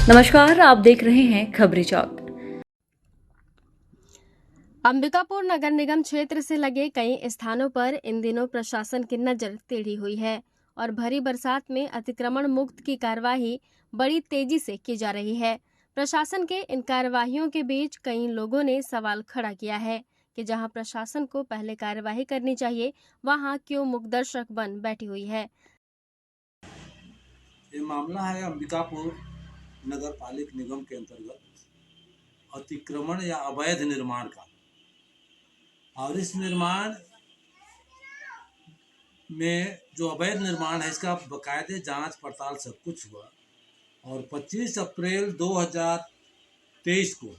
नमस्कार, आप देख रहे हैं खबरी चौक। अंबिकापुर नगर निगम क्षेत्र से लगे कई स्थानों पर इन दिनों प्रशासन की नजर टेढ़ी हुई है और भरी बरसात में अतिक्रमण मुक्त की कार्यवाही बड़ी तेजी से की जा रही है। प्रशासन के इन कार्यवाहियों के बीच कई लोगों ने सवाल खड़ा किया है कि जहां प्रशासन को पहले कार्यवाही करनी चाहिए, वहां क्यों मूकदर्शक बन बैठी हुई है। ये मामला है अंबिकापुर नगर पालिक निगम के अंतर्गत अतिक्रमण या अवैध निर्माण का। और इस निर्माण में जो अवैध निर्माण है इसका बाकायदे जांच पड़ताल सब कुछ हुआ और 25 अप्रैल 2023 को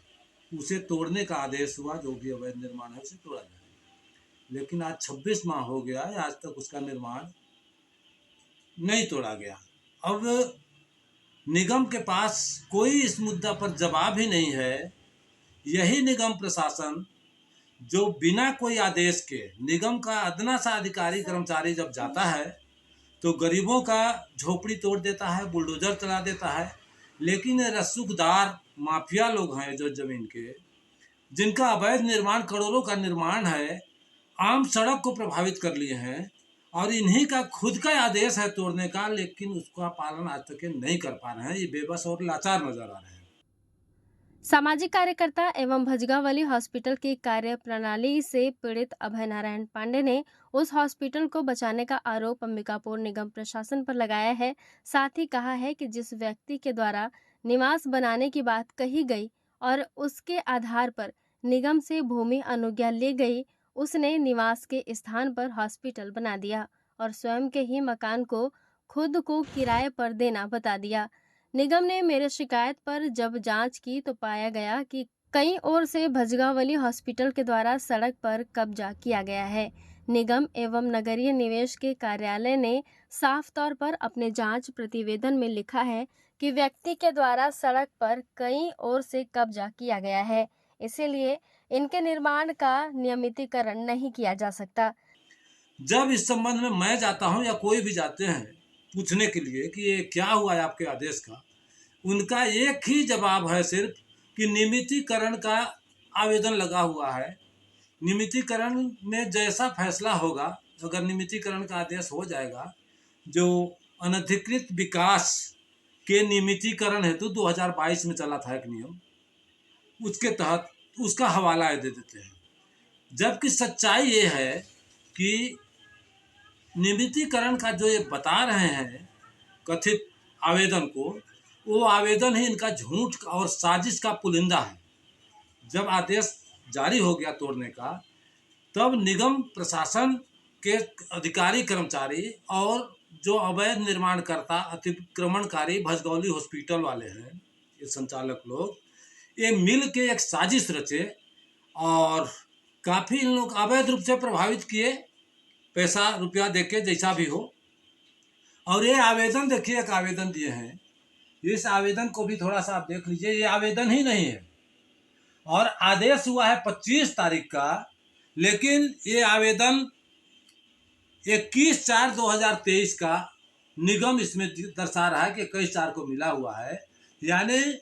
उसे तोड़ने का आदेश हुआ। जो भी अवैध निर्माण है उसे तोड़ा जाए, लेकिन आज 26 माह हो गया है, आज तक उसका निर्माण नहीं तोड़ा गया। अब निगम के पास कोई इस मुद्दा पर जवाब ही नहीं है। यही निगम प्रशासन जो बिना कोई आदेश के निगम का अदना सा अधिकारी कर्मचारी जब जाता है तो गरीबों का झोपड़ी तोड़ देता है, बुलडोजर चला देता है। लेकिन ये रसूखदार माफिया लोग हैं जो जमीन के, जिनका अवैध निर्माण करोड़ों का निर्माण है, आम सड़क को प्रभावित कर लिए हैं और इन्हीं का खुद का आदेश है तोड़ने का, लेकिन उसका पालन आज तक नहीं कर पा रहे हैं। ये बेबस और लाचार नजर आ रहे हैं। सामाजिक कार्यकर्ता एवं भजगावली हॉस्पिटल की कार्य प्रणाली से पीड़ित अभय नारायण पांडे ने उस हॉस्पिटल को बचाने का आरोप अंबिकापुर निगम प्रशासन पर लगाया है। साथ ही कहा है कि जिस व्यक्ति के द्वारा निवास बनाने की बात कही गई और उसके आधार पर निगम से भूमि अनुज्ञा ली गई, उसने निवास के स्थान पर हॉस्पिटल बना दिया और स्वयं के ही मकान को खुद को किराए पर देना बता दिया। निगम ने मेरे शिकायत पर जब जांच की तो पाया गया कि कई ओर से भजगावली हॉस्पिटल के द्वारा सड़क पर कब्जा किया गया है। निगम एवं नगरीय निवेश के कार्यालय ने साफ तौर पर अपने जांच प्रतिवेदन में लिखा है कि व्यक्ति के द्वारा सड़क पर कई ओर से कब्जा किया गया है, इसीलिए इनके निर्माण का नियमितीकरण नहीं किया जा सकता। जब इस संबंध में मैं जाता हूं या कोई भी जाते हैं पूछने के लिए कि ये क्या हुआ है आपके आदेश का, उनका एक ही जवाब है सिर्फ कि नियमितीकरण का आवेदन लगा हुआ है। नियमितीकरण में जैसा फैसला होगा, अगर नियमितीकरण का आदेश हो जाएगा, जो अनधिकृत विकास के नियमितीकरण हेतु 2022 में चला था एक नियम, उसके तहत उसका हवाला दे देते हैं। जबकि सच्चाई ये है कि नियमितीकरण का जो ये बता रहे हैं कथित आवेदन को, वो आवेदन ही इनका झूठ और साजिश का पुलिंदा है। जब आदेश जारी हो गया तोड़ने का, तब निगम प्रशासन के अधिकारी कर्मचारी और जो अवैध निर्माणकर्ता अतिक्रमणकारी भजगौली हॉस्पिटल वाले हैं, ये संचालक लोग, ये मिल के एक साजिश रचे और काफ़ी इन लोग अवैध रूप से प्रभावित किए, पैसा रुपया देके जैसा भी हो। और ये आवेदन देखिए, एक आवेदन दिए हैं, इस आवेदन को भी थोड़ा सा आप देख लीजिए। ये आवेदन ही नहीं है और आदेश हुआ है 25 तारीख का, लेकिन ये आवेदन 21/4/2023 का निगम इसमें दर्शा रहा है कि 21/4 को मिला हुआ है, यानी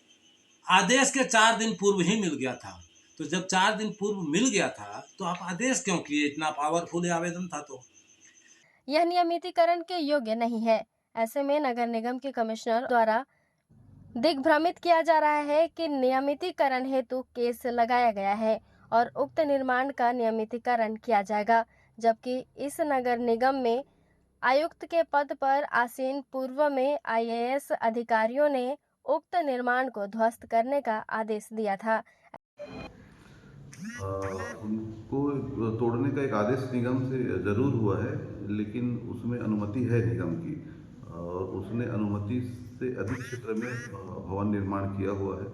आदेश के 4 दिन पूर्व ही मिल गया था। तो जब 4 दिन पूर्व मिल गया था तो आप आदेश क्यों किए? इतना पावरफुल आवेदन था तो। यह नियमितीकरण के योग्य नहीं है। ऐसे में नगर निगम के कमिश्नर द्वारा दिग्भ्रमित किया जा रहा है कि नियमितीकरण हेतु केस लगाया गया है और उक्त निर्माण का नियमितीकरण किया जाएगा, जबकि इस नगर निगम में आयुक्त के पद पर आसीन पूर्व में आईएएस अधिकारियों ने उक्त निर्माण को ध्वस्त करने का आदेश दिया था। उनको तोड़ने का एक आदेश निगम से ज़रूर हुआ है, लेकिन उसमें अनुमति है निगम की और उसने अनुमति से अधिक क्षेत्र में भवन निर्माण किया हुआ है।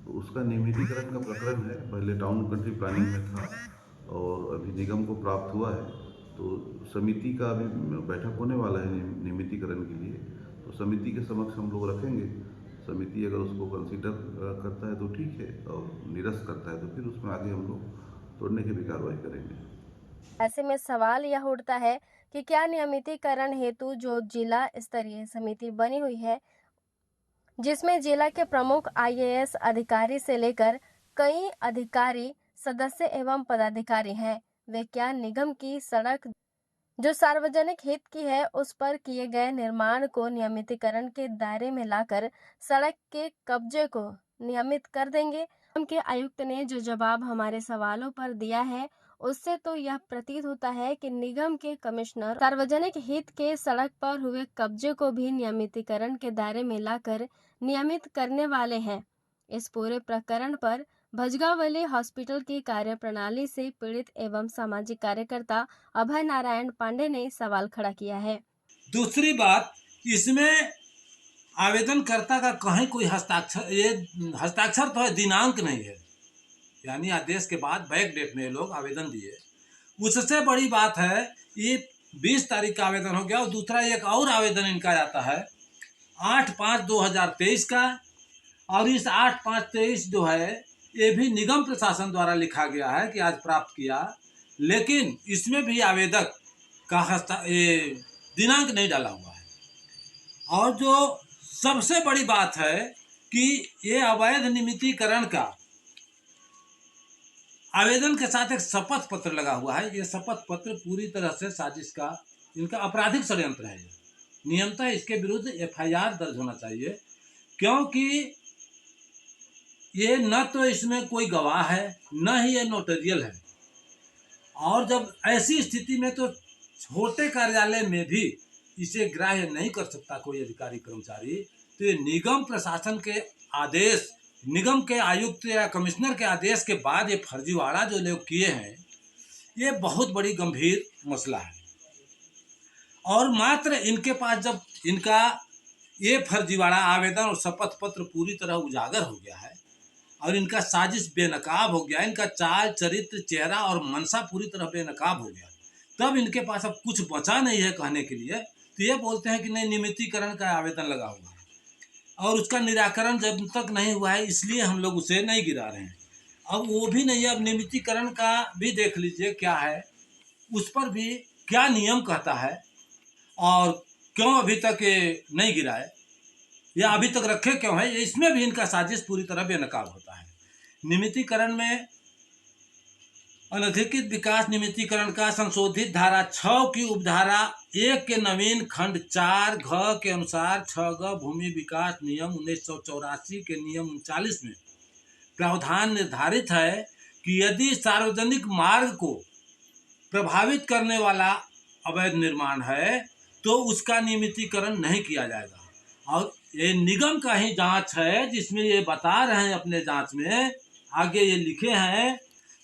तो उसका नियमितीकरण का प्रकरण है, पहले टाउन कंट्री प्लानिंग में था और अभी निगम को प्राप्त हुआ है। तो समिति का अभी बैठक होने वाला है नियमितीकरण के लिए, तो समिति के समक्ष हम लोग रखेंगे। समिति अगर उसको कंसीडर करता है तो ठीक है, और निरस्त करता है तो फिर उसमें आगे हम लोग तोड़ने की भी कार्रवाई करेंगे। ऐसे में सवाल यह उठता है कि क्या नियमितीकरण हेतु जो जिला स्तरीय समिति बनी हुई है, जिसमें जिला के प्रमुख आईएएस अधिकारी से लेकर कई अधिकारी, सदस्य एवं पदाधिकारी हैं। वे क्या निगम की सड़क जो सार्वजनिक हित की है उस पर किए गए निर्माण को नियमितीकरण के दायरे में लाकर सड़क के कब्जे को नियमित कर देंगे। निगम के आयुक्त ने जो जवाब हमारे सवालों पर दिया है उससे तो यह प्रतीत होता है कि निगम के कमिश्नर सार्वजनिक हित के सड़क पर हुए कब्जे को भी नियमितीकरण के दायरे में लाकर नियमित करने वाले हैं। इस पूरे प्रकरण पर भजगावली हॉस्पिटल की कार्यप्रणाली से पीड़ित एवं सामाजिक कार्यकर्ता अभय नारायण पांडे ने सवाल खड़ा किया है। दूसरी बात, इसमें आवेदनकर्ता का कहीं कोई हस्ताक्षर तो है, दिनांक नहीं है। यानी आदेश के बाद बैक डेट में ये लोग आवेदन दिए। उससे बड़ी बात है, ये 20 तारीख का आवेदन हो गया और दूसरा एक और आवेदन इनका आता है 8/5/2023 का, और इस 8/5/23 जो है ये भी निगम प्रशासन द्वारा लिखा गया है कि आज प्राप्त किया, लेकिन इसमें भी आवेदक का दिनांक नहीं डाला हुआ है। और जो सबसे बड़ी बात है कि ये अवैध नियमितीकरण का आवेदन के साथ एक शपथ पत्र लगा हुआ है। ये शपथ पत्र पूरी तरह से साजिश का, इनका आपराधिक षड्यंत्र है। नियमतः इसके विरुद्ध एफआईआर दर्ज होना चाहिए, क्योंकि ये न तो इसमें कोई गवाह है, न ही ये नोटरियल है। और जब ऐसी स्थिति में तो छोटे कार्यालय में भी इसे ग्राह्य नहीं कर सकता कोई अधिकारी कर्मचारी, तो ये निगम प्रशासन के आदेश, निगम के आयुक्त या कमिश्नर के आदेश के बाद ये फर्जीवाड़ा जो लोग किए हैं, ये बहुत बड़ी गंभीर मसला है। और मात्र इनके पास जब इनका ये फर्जीवाड़ा आवेदन और शपथ पत्र पूरी तरह उजागर हो गया है और इनका साजिश बेनकाब हो गया, इनका चाल चरित्र, चेहरा और मनसा पूरी तरह बेनकाब हो गया, तब इनके पास अब कुछ बचा नहीं है कहने के लिए। तो ये बोलते हैं कि नहीं, नियमितीकरण का आवेदन लगा हुआ है और उसका निराकरण जब तक नहीं हुआ है इसलिए हम लोग उसे नहीं गिरा रहे हैं। अब वो भी नहीं है, अब नियमितीकरण का भी देख लीजिए क्या है, उस पर भी क्या नियम कहता है और क्यों अभी तक ये नहीं गिरा है या अभी तक रखे क्यों है, इसमें भी इनका साजिश पूरी तरह बेनकाब होता है। नियमितीकरण में अनधिकृत विकास नियमितीकरण का संशोधित धारा 6 की उपधारा 1 के नवीन खंड 4 घ के अनुसार 6 भूमि विकास नियम 1984 के नियम 39 में प्रावधान निर्धारित है कि यदि सार्वजनिक मार्ग को प्रभावित करने वाला अवैध निर्माण है तो उसका नियमितीकरण नहीं किया जाएगा। और ये निगम का ही जांच है जिसमें ये बता रहे हैं अपने जांच में, आगे ये लिखे हैं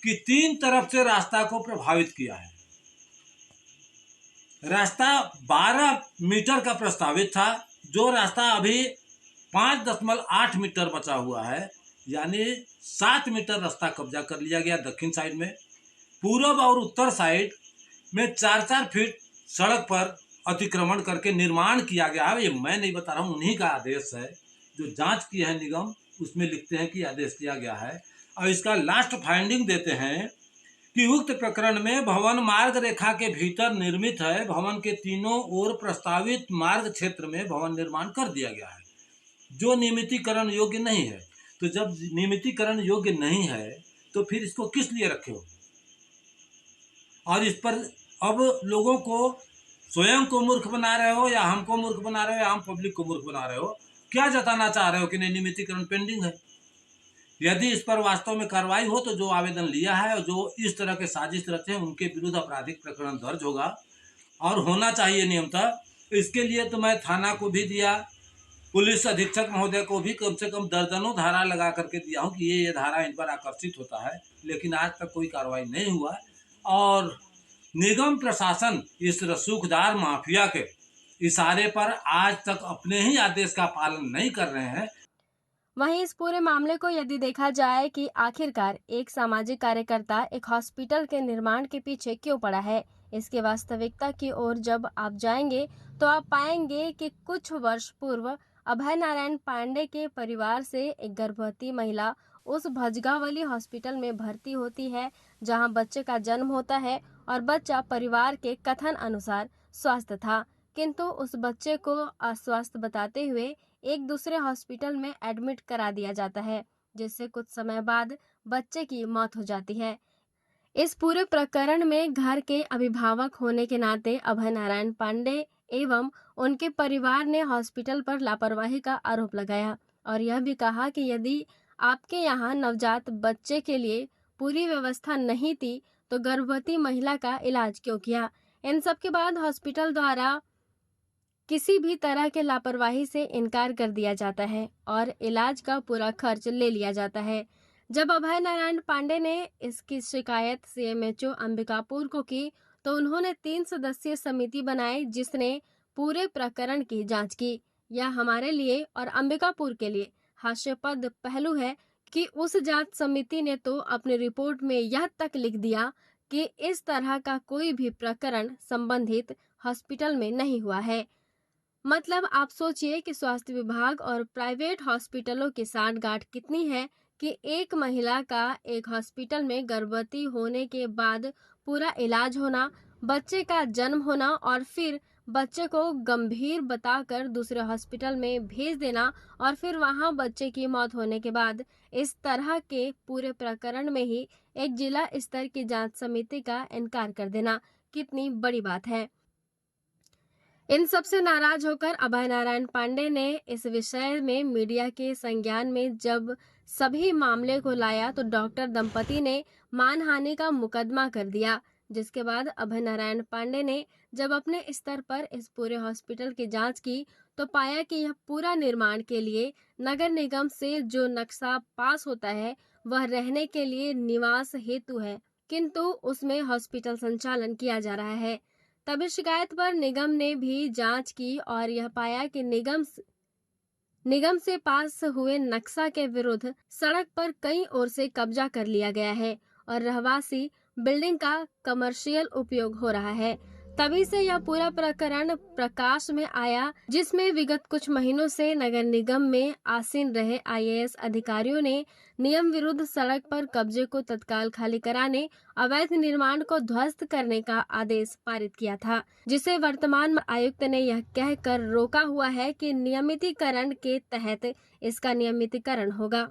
कि 3 तरफ से रास्ता को प्रभावित किया है। रास्ता 12 मीटर का प्रस्तावित था, जो रास्ता अभी 5.8 मीटर बचा हुआ है, यानी 7 मीटर रास्ता कब्जा कर लिया गया दक्षिण साइड में। पूर्व और उत्तर साइड में 4-4 फीट सड़क पर अतिक्रमण करके निर्माण किया गया है। ये मैं नहीं बता रहा हूँ, उन्हीं का आदेश है, जो जांच की है निगम, उसमें लिखते हैं कि आदेश दिया गया है। और इसका लास्ट फाइंडिंग देते हैं कि उक्त प्रकरण में भवन मार्ग रेखा के भीतर निर्मित है, भवन के तीनों ओर प्रस्तावित मार्ग क्षेत्र में भवन निर्माण कर दिया गया है, जो नियमितीकरण योग्य नहीं है। तो जब नियमितीकरण योग्य नहीं है तो फिर इसको किस लिए रखे हो? और इस पर अब लोगों को, स्वयं को मूर्ख बना रहे हो या हमको मूर्ख बना रहे हो या हम पब्लिक को मूर्ख बना रहे हो? क्या जताना चाह रहे हो कि नहीं, नियमितीकरण पेंडिंग है? यदि इस पर वास्तव में कार्रवाई हो तो जो आवेदन लिया है और जो इस तरह के साजिश रचे हैं उनके विरुद्ध आपराधिक प्रकरण दर्ज होगा और होना चाहिए नियमतः। इसके लिए तो मैं थाना को भी दिया, पुलिस अधीक्षक महोदय को भी कम से कम दर्जनों धारा लगा करके दिया हूँ कि ये धारा इन पर आकर्षित होता है, लेकिन आज तक कोई कार्रवाई नहीं हुआ। और निगम प्रशासन इस रसूखदार माफिया के इशारे पर आज तक अपने ही आदेश का पालन नहीं कर रहे हैं। वहीं इस पूरे मामले को यदि देखा जाए कि आखिरकार एक सामाजिक कार्यकर्ता एक हॉस्पिटल के निर्माण के पीछे क्यों पड़ा है, इसके वास्तविकता की ओर जब आप जाएंगे तो आप पाएंगे कि कुछ वर्ष पूर्व अभय नारायण पांडे के परिवार से एक गर्भवती महिला उस भजगावली हॉस्पिटल में भर्ती होती है, जहां बच्चे का जन्म होता है और बच्चा परिवार के कथन अनुसार स्वस्थ था, किंतु उस बच्चे को अस्वस्थ बताते हुए एक दूसरे हॉस्पिटल में एडमिट करा दिया जाता है, जिससे कुछ समय बाद बच्चे की मौत हो जाती है। इस पूरे प्रकरण में घर के अभिभावक होने के नाते अभय नारायण पांडे एवं उनके परिवार ने हॉस्पिटल पर लापरवाही का आरोप लगाया और यह भी कहा कि यदि आपके यहाँ नवजात बच्चे के लिए पूरी व्यवस्था नहीं थी तो गर्भवती महिला का इलाज क्यों किया। इन सब के बाद हॉस्पिटल द्वारा किसी भी तरह के लापरवाही से इनकार कर दिया जाता है और इलाज का पूरा खर्च ले लिया जाता है। जब अभय नारायण पांडे ने इसकी शिकायत सीएमएचओ अंबिकापुर को की तो उन्होंने 3 सदस्यीय समिति बनाई जिसने पूरे प्रकरण की जांच की। यह हमारे लिए और अंबिकापुर के लिए हास्यास्पद पहलू है कि उस जांच समिति ने तो अपनी रिपोर्ट में यह तक लिख दिया कि इस तरह का कोई भी प्रकरण संबंधित हॉस्पिटल में नहीं हुआ है। मतलब आप सोचिए कि स्वास्थ्य विभाग और प्राइवेट हॉस्पिटलों की सांठगांठ कितनी है कि एक महिला का एक हॉस्पिटल में गर्भवती होने के बाद पूरा इलाज होना, बच्चे का जन्म होना और फिर बच्चे को गंभीर बताकर दूसरे हॉस्पिटल में भेज देना और फिर वहां बच्चे की मौत होने के बाद इस तरह के पूरे प्रकरण में ही एक जिला स्तर की जांच समिति का इनकार कर देना कितनी बड़ी बात है। इन सबसे नाराज होकर अभय नारायण पांडे ने इस विषय में मीडिया के संज्ञान में जब सभी मामले को लाया तो डॉक्टर दंपति ने मानहानि का मुकदमा कर दिया, जिसके बाद अभय नारायण पांडे ने जब अपने स्तर पर इस पूरे हॉस्पिटल की जांच की तो पाया कि यह पूरा निर्माण के लिए नगर निगम से जो नक्शा पास होता है वह रहने के लिए निवास हेतु है, किंतु उसमें हॉस्पिटल संचालन किया जा रहा है। तभी शिकायत पर निगम ने भी जांच की और यह पाया कि निगम से पास हुए नक्शा के विरुद्ध सड़क पर कई ओर से कब्जा कर लिया गया है और रहवासी बिल्डिंग का कमर्शियल उपयोग हो रहा है। तभी से यह पूरा प्रकरण प्रकाश में आया, जिसमें विगत कुछ महीनों से नगर निगम में आसीन रहे आईएएस अधिकारियों ने नियम विरुद्ध सड़क पर कब्जे को तत्काल खाली कराने, अवैध निर्माण को ध्वस्त करने का आदेश पारित किया था, जिसे वर्तमान आयुक्त ने यह कहकर रोका हुआ है कि नियमितीकरण के तहत इसका नियमितीकरण होगा।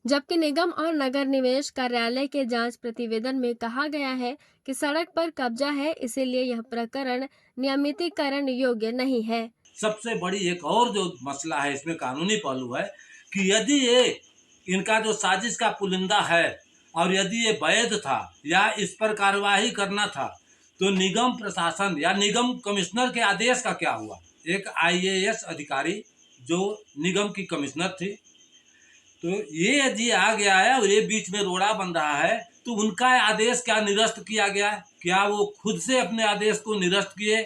जबकि निगम और नगर निवेश कार्यालय के जांच प्रतिवेदन में कहा गया है कि सड़क पर कब्जा है, इसीलिए यह प्रकरण नियमितीकरण योग्य नहीं है। सबसे बड़ी एक और जो मसला है इसमें कानूनी पहलू है कि यदि ये इनका जो साजिश का पुलिंदा है और यदि ये वैध था या इस पर कार्यवाही करना था तो निगम प्रशासन या निगम कमिश्नर के आदेश का क्या हुआ। एक आईएएस अधिकारी जो निगम की कमिश्नर थी, तो ये यदि आ गया है और ये बीच में रोड़ा बन रहा है तो उनका आदेश क्या निरस्त किया गया? क्या वो खुद से अपने आदेश को निरस्त किए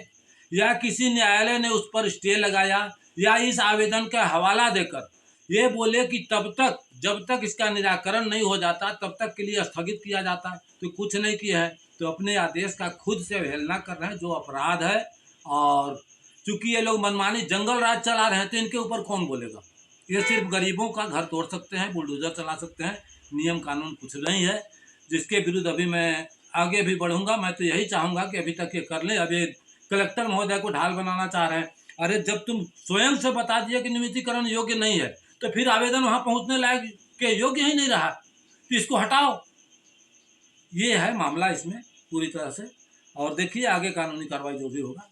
या किसी न्यायालय ने उस पर स्टे लगाया या इस आवेदन का हवाला देकर ये बोले कि तब तक जब तक इसका निराकरण नहीं हो जाता तब तक के लिए स्थगित किया जाता है? तो कुछ नहीं किया है, तो अपने आदेश का खुद से अवहेलना कर रहे हैं, जो अपराध है। और चूंकि ये लोग मनमानी जंगल राज चला रहे हैं तो इनके ऊपर कौन बोलेगा। ये सिर्फ गरीबों का घर तोड़ सकते हैं, बुलडोजर चला सकते हैं, नियम कानून कुछ नहीं है, जिसके विरुद्ध अभी मैं आगे भी बढ़ूंगा। मैं तो यही चाहूँगा कि अभी तक ये कर लें। अभी कलेक्टर महोदय को ढाल बनाना चाह रहे हैं। अरे जब तुम स्वयं से बता दिए कि नियमितीकरण योग्य नहीं है तो फिर आवेदन वहाँ पहुँचने लायक के योग्य ही नहीं रहा तो इसको हटाओ। ये है मामला इसमें पूरी तरह से, और देखिए आगे कानूनी कार्रवाई जो भी होगा।